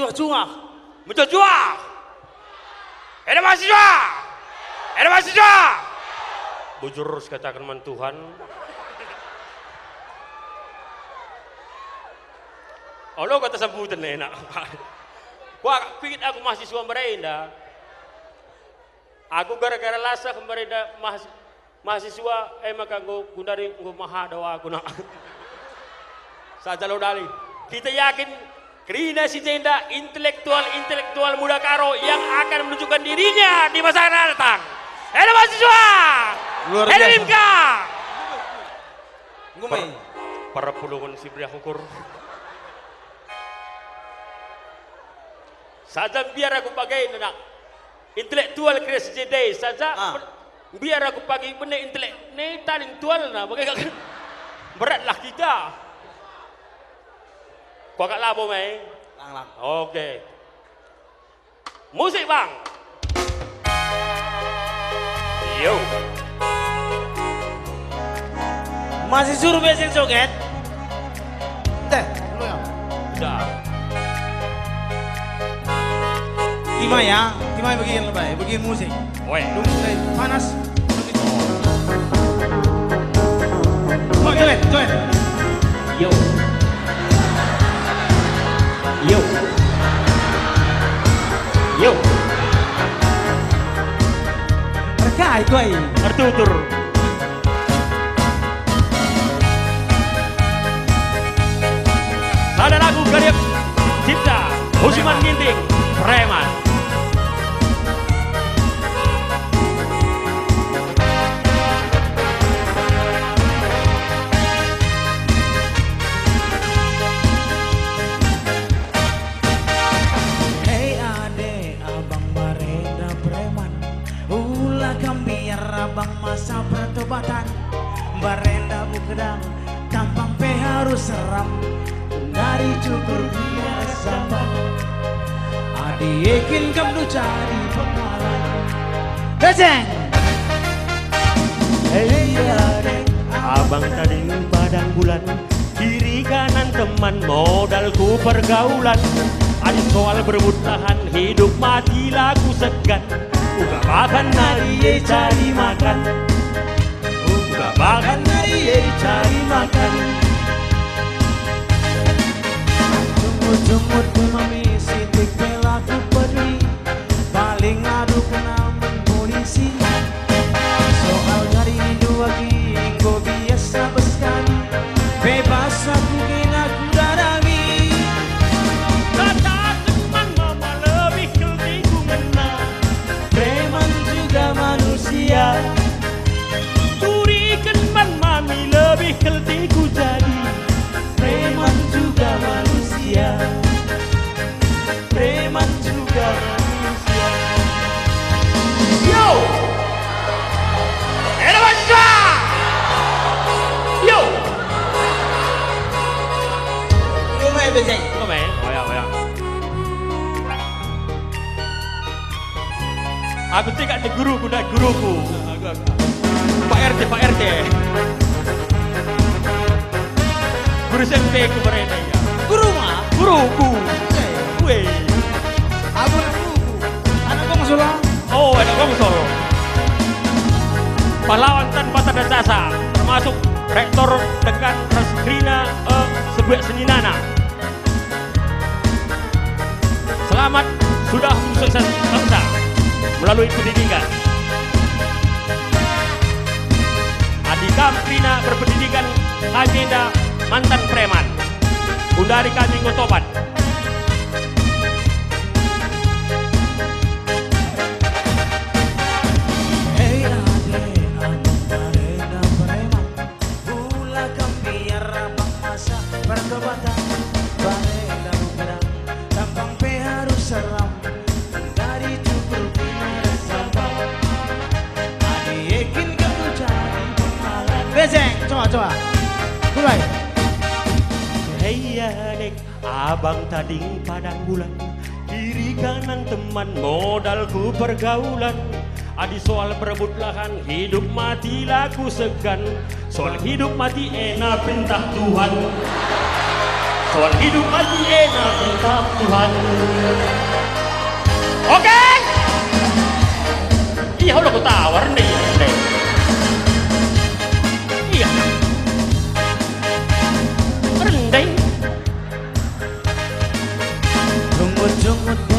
Mencuah-cuah. Mencuah-cuah. Ada mahasiswa. Ada mahasiswa. Bujur katakan man Tuhan. Allah kata sambutan enak. Wah, pikir aku mahasiswa merenda. Aku gara-gara lasa kemarin mahasiswa maka gundari mahadawa aku nak. Saja lo dali. Kita yakin Rina si Jenda intelektual muda karo yang akan menunjukkan dirinya di masa akan datang. Halo mahasiswa. Halo Imka. Para pulungan si pria ukur. Saja biar aku pakai nak intelektual kreasi Jeda saja biar aku pakai benar intelektual nah pakai beratlah kita. Kau kat labo mai? Lang. Okey. Musik bang. Yo. Masih suruh besin joget? Teh, lu ya? Dah. Timai begini lebay, begini musik. Weh. Lu mulai panas. Oh, joget. Yo. Terkait gue. Tertutur. Ada lagu karya cipta Husiman Ginting Preman. Abang masa pertobatan barenda bukedang tampang pe harus seram dari cukur biasa adi yakin kamu cari pengalaman Beceng. Hei adek, abang tadi padang bulan, kiri kanan teman modalku pergaulan. Ada soal berebut lahan, hidup mati laku segan. Uga makan nari cari makan. Uga makan nari cari makan. Jumut-jumut mami sitik pelaku peduli paling adu namun polisi soal hari ini dua ginggo biasa beskani bebas aku kena kudarami Kata teman mama lebih keltiku menang. preman juga manusia Turikan ban mami lebih keltiku jadi. preman juga manusia preman juga manusia. Yo! Hello mahasiswa! Yo! Lu main Beceng? Kau main? Oh ya. Aku tidak ada guruku, dan guruku. Pak RT. Guru SMP ku berada ya. Guru mah? Guruku. Weh. Aku anak buku, anak kong sulang. Oh, ada kamu solo. Pahlawan tanpa tanda jasa, termasuk rektor dengan Reskrina sebuah seninana. Selamat sudah sukses bangsa melalui pendidikan. Adik Kamprina berpendidikan Hajeda mantan preman. Undari kami Ngotoban. Hei ade, abang barena preman, pula biar abang masa pertobatan. Barena bukan, tampang pe harus seram, dari cukur biar sabar. Ade yakin kamu cari pengalaman. Beceng, coba. Mulai. Hei adek, abang tading padang bulan, kiri kanan teman modalku pergaulan. Adi soal berebut lahan, hidup mati laku segan. Soal hidup mati enak perintah Tuhan. soal hidup masih enak tetap Tuhan. Oke. Iya udah aku tawar nih. Iya. Rendeng. Jungut-jungut